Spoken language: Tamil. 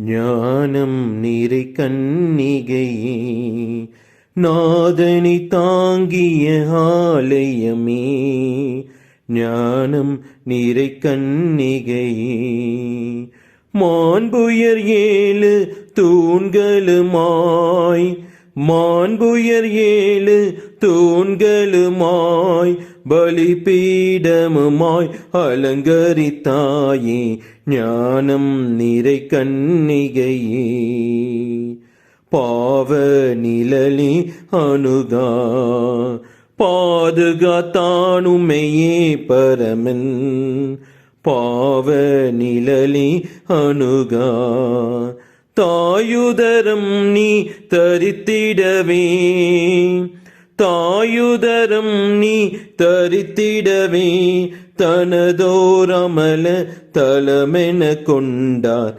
ஞானம் நிறை கன்னிகையே, நாதனை தாங்கிய ஆலயமே. ஞானம் நிறை கன்னிகையே, மாண்புயர் 7 தூண்களுமாய், மாண்புயர் 7 தூண்களுமாய், பலிபீடமுமாய் அலங்கரித்தாயே. ஞானம் நிறை கன்னிகையே, பாவ நிழலே அணுகா, பாதுகாத்தானுமையே பரமன். பாவ நிழலே அணுகா, தாயுதரம் நீ தரித்திடவே, தாயுதரம் நீ தரித்திடவே, தனதோரமல தலமென கொண்டார்.